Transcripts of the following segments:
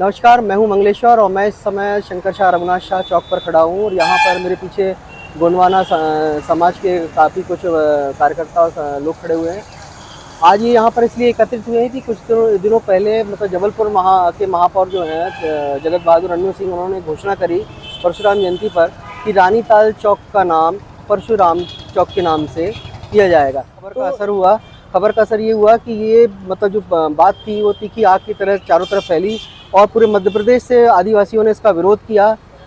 नमस्कार, मैं हूं मंगलेश्वर और मैं इस समय शंकर शाह रघुनाथ शाह चौक पर खड़ा हूं और यहाँ पर मेरे पीछे गोंडवाना समाज के काफ़ी कुछ कार्यकर्ता और लोग खड़े हुए हैं। आज ये यहाँ पर इसलिए एकत्रित हुए हैं कि कुछ दिनों पहले मतलब जबलपुर के महापौर जो हैं जगत बहादुर अन्नू सिंह, उन्होंने घोषणा करी परशुराम जयंती पर कि रानीताल चौक का नाम परशुराम चौक के नाम से किया जाएगा। खबर का असर ये हुआ कि ये मतलब जो बात थी वो तीखी आग की तरह चारों तरफ फैली और पूरे मध्य प्रदेश से आदिवासियों ने इसका विरोध किया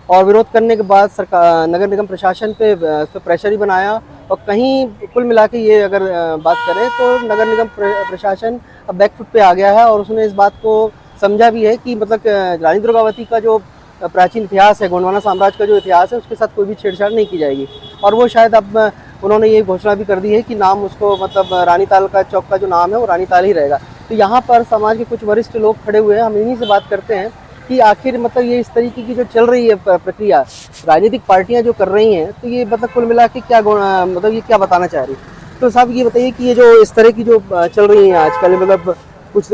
और विरोध करने के बाद सरकार नगर निगम प्रशासन पे इस पर प्रेशर ही बनाया और कहीं कुल मिला के ये अगर बात करें तो नगर निगम प्रशासन अब बैकफुट पे आ गया है और उसने इस बात को समझा भी है कि मतलब रानी दुर्गावती का जो प्राचीन इतिहास है, गोंडवाना साम्राज्य का जो इतिहास है, उसके साथ कोई भी छेड़छाड़ नहीं की जाएगी। और वो शायद अब उन्होंने ये घोषणा भी कर दी है कि नाम उसको मतलब रानीताल का चौक का जो नाम है वो रानीताल ही रहेगा। तो यहाँ पर समाज के कुछ वरिष्ठ लोग खड़े हुए हैं, हम इन्हीं से बात करते हैं कि आखिर मतलब ये इस तरीके की जो चल रही है प्रक्रिया राजनीतिक पार्टियां जो कर रही हैं, तो ये मतलब कुल मिला के क्या मतलब ये क्या बताना चाह रही। तो साहब ये बताइए कि ये जो इस तरह की जो चल रही हैं आजकल, मतलब कुछ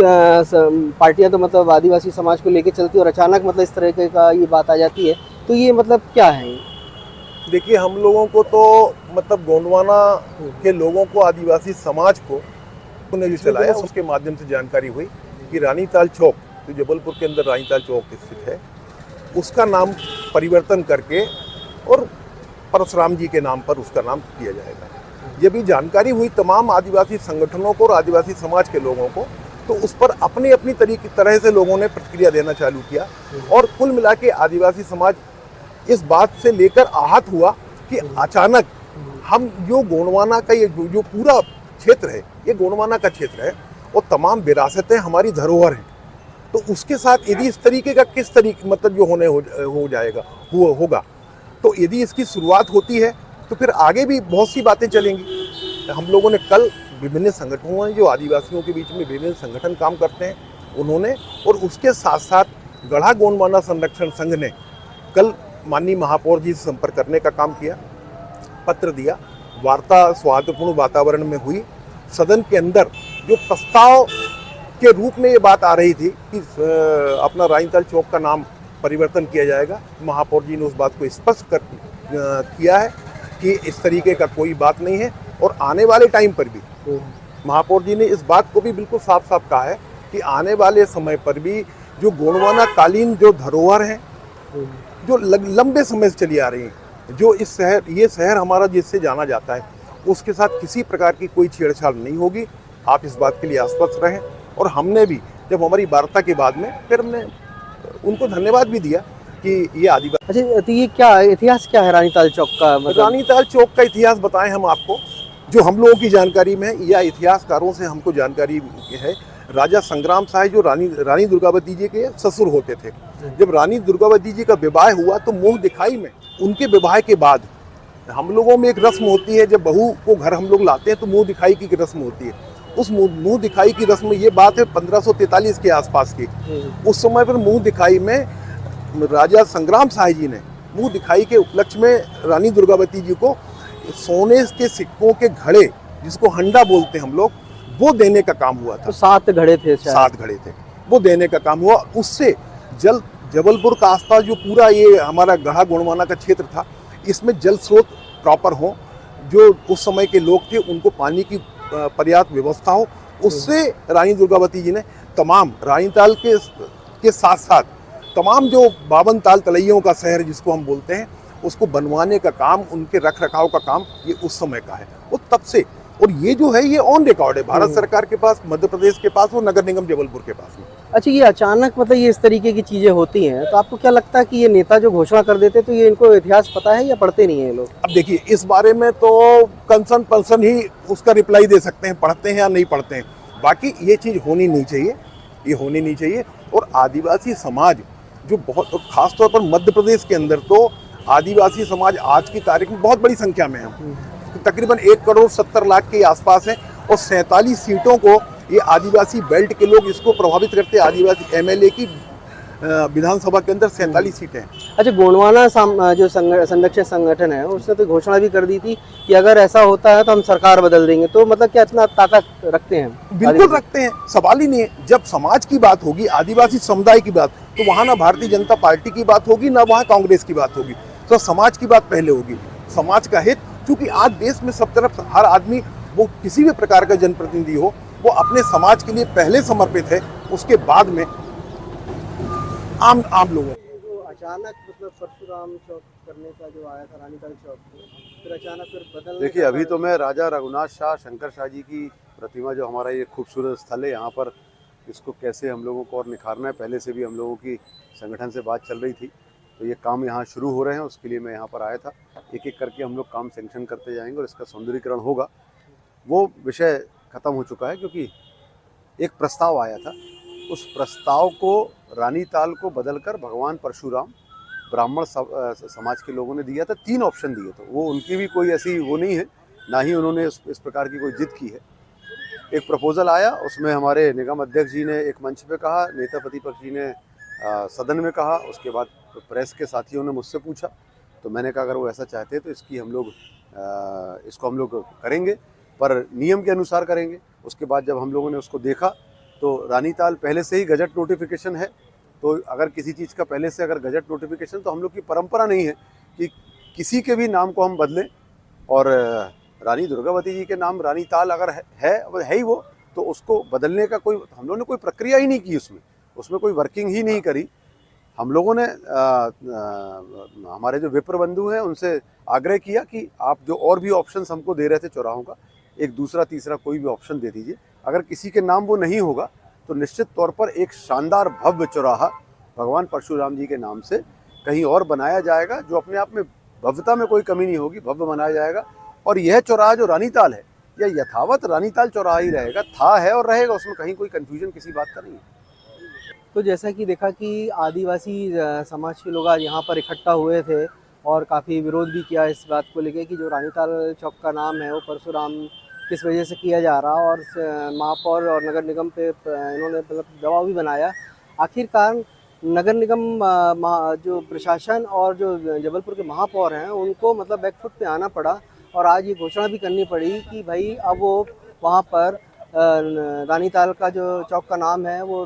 पार्टियां तो मतलब आदिवासी समाज को लेके चलती है और अचानक मतलब इस तरह का ये बात आ जाती है, तो ये मतलब क्या है? देखिए, हम लोगों को तो मतलब गोंडवाना के लोगों को, आदिवासी समाज को ने जो चलाया उसके माध्यम से जानकारी हुई कि रानीताल चौक जो जबलपुर के अंदर रानीताल चौक स्थित है, उसका नाम परिवर्तन करके और परशुराम जी के नाम पर उसका नाम किया जाएगा। ये भी जानकारी हुई तमाम आदिवासी संगठनों को और आदिवासी समाज के लोगों को, तो उस पर अपनी अपनी तरह से लोगों ने प्रतिक्रिया देना चालू किया और कुल मिला के आदिवासी समाज इस बात से लेकर आहत हुआ कि अचानक हम जो गोंडवाना का ये जो पूरा क्षेत्र है, ये गोंडवाना का क्षेत्र है और तमाम विरासतें हमारी धरोहर हैं, तो उसके साथ यदि इस तरीके का किस तरीके मतलब जो होगा, तो यदि इसकी शुरुआत होती है तो फिर आगे भी बहुत सी बातें चलेंगी। हम लोगों ने कल विभिन्न संगठनों हैं जो आदिवासियों के बीच में विभिन्न संगठन काम करते हैं, उन्होंने और उसके साथ साथ गढ़ा गोंडवाना संरक्षण संघ ने कल माननीय महापौर जी से संपर्क करने का काम किया, पत्र दिया, वार्ता सौहार्दपूर्ण वातावरण में हुई। सदन के अंदर जो प्रस्ताव के रूप में ये बात आ रही थी कि अपना रानीताल चौक का नाम परिवर्तन किया जाएगा, महापौर जी ने उस बात को स्पष्ट किया है कि इस तरीके का कोई बात नहीं है और आने वाले टाइम पर भी महापौर जी ने इस बात को भी बिल्कुल साफ साफ कहा है कि आने वाले समय पर भी जो गोंडवाना कालीन जो धरोहर है, जो लंबे समय से चली आ रही है, जो ये शहर हमारा जिससे जाना जाता है, उसके साथ किसी प्रकार की कोई छेड़छाड़ नहीं होगी। आप इस बात के लिए आश्वस्त रहें। और हमने भी जब हमारी वार्ता के बाद में फिर हमने उनको धन्यवाद भी दिया कि ये आदिवासी। अच्छा, तो ये क्या इतिहास क्या है रानीताल चौक का? मतलब रानीताल चौक का इतिहास बताएं हम आपको, जो हम लोगों की जानकारी में या इतिहासकारों से हमको जानकारी है। राजा संग्राम शाह जो रानी दुर्गावती जी के ससुर होते थे, जब रानी दुर्गावती जी का विवाह हुआ तो मुंह दिखाई में उनके विवाह के बाद हम लोगों में एक रस्म होती है, जब बहू को घर हम लोग लाते हैं तो मुंह दिखाई की रस्म होती है। उस मुंह दिखाई की रस्म, ये बात है 1543 के आसपास की। उस समय पर मुंह दिखाई में राजा संग्राम शाह जी ने मुंह दिखाई के उपलक्ष्य में रानी दुर्गावती जी को सोने के सिक्कों के घड़े, जिसको हंडा बोलते हैं हम लोग, वो देने का काम हुआ था। तो 7 घड़े थे, 7 घड़े थे, वो देने का काम हुआ। उससे जबलपुर का आसपास जो पूरा ये हमारा गढ़ा गोंडवाना का क्षेत्र था, इसमें जल स्रोत प्रॉपर हो, जो उस समय के लोग थे उनको पानी की पर्याप्त व्यवस्था हो, उससे रानी दुर्गावती जी ने तमाम रानीताल के साथ साथ तमाम जो 52 ताल तलैयों का शहर जिसको हम बोलते हैं, उसको बनवाने का काम, उनके रख रखाव का काम ये उस समय का है, वो तब से। और ये जो है ये ऑन रिकॉर्ड है भारत सरकार के पास, मध्य प्रदेश के पास और नगर निगम जबलपुर के पास में। अच्छा, ये अचानक मतलब ये इस तरीके की चीजें होती हैं, तो आपको क्या लगता है कि ये नेता जो घोषणा कर देते तो ये इनको इतिहास पता है या पढ़ते नहीं है लोग? अब देखिए, इस बारे में तो कंसर्न पर्सन ही उसका रिप्लाई दे सकते हैं, पढ़ते हैं या नहीं पढ़ते हैं। बाकी ये चीज़ होनी नहीं चाहिए, ये होनी नहीं चाहिए। और आदिवासी समाज जो बहुत, खासतौर पर मध्य प्रदेश के अंदर तो आदिवासी समाज आज की तारीख में बहुत बड़ी संख्या में है, तकरीबन 1,70,00,000 के आसपास है और 47 सीटों को ये आदिवासी बेल्ट के लोग इसको प्रभावित करते हैं। आदिवासी MLA की विधानसभा के अंदर 47 सीटें हैं। अच्छा, गोंडवाना जो संरक्षक संगठन है उसने तो घोषणा भी कर दी थी कि अगर ऐसा होता है तो हम सरकार बदल देंगे। तो मतलब क्या इतना ताकत रखते हैं? बिल्कुल रखते हैं, सवाल ही नहीं है। जब समाज की बात होगी, आदिवासी समुदाय की बात, तो वहाँ ना भारतीय जनता पार्टी की बात होगी, ना वहाँ कांग्रेस की बात होगी। तो समाज की बात पहले होगी, समाज का हित। क्योंकि आज देश में सब तरफ हर आदमी, वो किसी भी प्रकार का जनप्रतिनिधि हो, वो अपने समाज के लिए पहले समर्पित है, उसके बाद में आम लोगों। जो अचानक मतलब परशुराम चौक करने का जो आया था रानीताल चौक पे, फिर अचानक फिर बदलने देखिए, का अभी तो मैं राजा रघुनाथ शाह शंकर शाह जी की प्रतिमा, जो हमारा ये खूबसूरत स्थल है, यहाँ पर इसको कैसे हम लोगों को और निखारना है, पहले से भी हम लोगों की संगठन से बात चल रही थी। तो ये काम यहाँ शुरू हो रहे हैं, उसके लिए मैं यहाँ पर आया था। एक एक करके हम लोग काम सैंक्शन करते जाएंगे और इसका सौंदर्यीकरण होगा। वो विषय ख़त्म हो चुका है, क्योंकि एक प्रस्ताव आया था, उस प्रस्ताव को रानीताल को बदलकर भगवान परशुराम ब्राह्मण समाज के लोगों ने दिया था। 3 ऑप्शन दिए थे, वो उनकी भी कोई ऐसी वो नहीं है, ना ही उन्होंने इस प्रकार की कोई जिद की है। एक प्रपोजल आया, उसमें हमारे निगम अध्यक्ष जी ने एक मंच पे कहा, नेता प्रतिपक्ष जी ने सदन में कहा, उसके बाद प्रेस के साथियों ने मुझसे पूछा। तो मैंने कहा अगर वो ऐसा चाहते हैं तो इसको हम लोग करेंगे, पर नियम के अनुसार करेंगे। उसके बाद जब हम लोगों ने उसको देखा तो रानीताल पहले से ही गजट नोटिफिकेशन है। तो अगर किसी चीज़ का पहले से अगर गजट नोटिफिकेशन, तो हम लोग की परंपरा नहीं है कि किसी के भी नाम को हम बदलें। और रानी दुर्गावती जी के नाम रानीताल अगर है ही वो, तो उसको बदलने का कोई, हम लोगों ने कोई प्रक्रिया ही नहीं की, उसमें कोई वर्किंग ही नहीं करी। हम लोगों ने हमारे जो विप्र बंधु हैं उनसे आग्रह किया कि आप जो और भी ऑप्शंस हमको दे रहे थे चौराहों का, एक दूसरा तीसरा कोई भी ऑप्शन दे दीजिए। अगर किसी के नाम वो नहीं होगा तो निश्चित तौर पर एक शानदार भव्य चौराहा भगवान परशुराम जी के नाम से कहीं और बनाया जाएगा, जो अपने आप में भव्यता में कोई कमी नहीं होगी, भव्य बनाया जाएगा। और यह चौराहा जो रानीताल है, यह यथावत रानीताल चौराहा ही रहेगा, था, है और रहेगा, उसमें कहीं कोई कन्फ्यूजन किसी बात का नहीं है। तो जैसा कि देखा कि आदिवासी समाज के लोग आज यहाँ पर इकट्ठा हुए थे और काफ़ी विरोध भी किया इस बात को लेके कि जो रानीताल चौक का नाम है वो परशुराम किस वजह से किया जा रहा, और महापौर और नगर निगम पे इन्होंने मतलब दबाव भी बनाया। आखिरकार नगर निगम जो प्रशासन और जो जबलपुर के महापौर हैं उनको मतलब बैकफुट पे आना पड़ा और आज ये घोषणा भी करनी पड़ी कि भाई अब वो वहाँ पर रानीताल का जो चौक का नाम है वो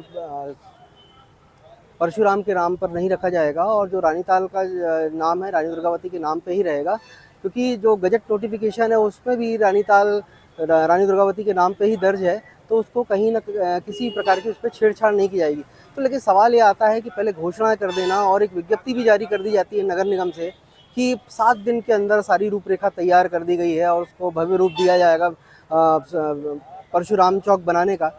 परशुराम के नाम पर नहीं रखा जाएगा और जो रानीताल का नाम है रानी दुर्गावती के नाम पे ही रहेगा, क्योंकि जो गजट नोटिफिकेशन है उसमें भी रानी दुर्गावती के नाम पे ही दर्ज है, तो उसको कहीं ना किसी प्रकार की उस पर छेड़छाड़ नहीं की जाएगी। तो लेकिन सवाल ये आता है कि पहले घोषणा कर देना और एक विज्ञप्ति भी जारी कर दी जाती है नगर निगम से कि 7 दिन के अंदर सारी रूपरेखा तैयार कर दी गई है और उसको भव्य रूप दिया जाएगा परशुराम चौक बनाने का।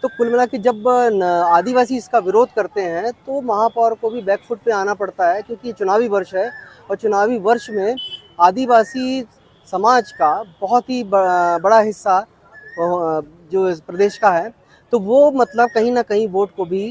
तो कुल मिला के जब आदिवासी इसका विरोध करते हैं तो महापौर को भी बैकफुट पे आना पड़ता है, क्योंकि चुनावी वर्ष है और चुनावी वर्ष में आदिवासी समाज का बहुत ही बड़ा हिस्सा जो इस प्रदेश का है, तो वो मतलब कहीं ना कहीं वोट को भी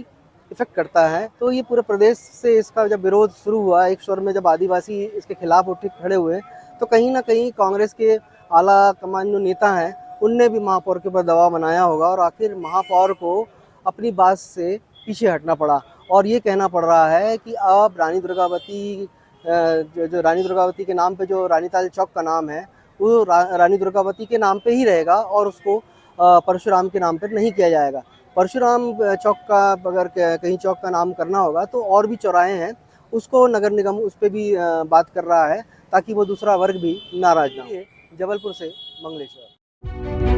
इफेक्ट करता है। तो ये पूरे प्रदेश से इसका जब विरोध शुरू हुआ, एक स्वर में जब आदिवासी इसके खिलाफ उठ खड़े हुए, तो कहीं ना कहीं कांग्रेस के आला कमान जो नेता हैं उनने भी महापौर के ऊपर दबाव बनाया होगा और आखिर महापौर को अपनी बात से पीछे हटना पड़ा और ये कहना पड़ रहा है कि अब रानी दुर्गावती जो रानी दुर्गावती के नाम पे जो रानीताल चौक का नाम है वो रानी दुर्गावती के नाम पे ही रहेगा और उसको परशुराम के नाम पर नहीं किया जाएगा। परशुराम चौक का अगर कहीं चौक का नाम करना होगा तो और भी चौराहे हैं, उसको नगर निगम उस पर भी बात कर रहा है ताकि वो दूसरा वर्ग भी नाराज ना हो। जबलपुर से मंगलेश्वर।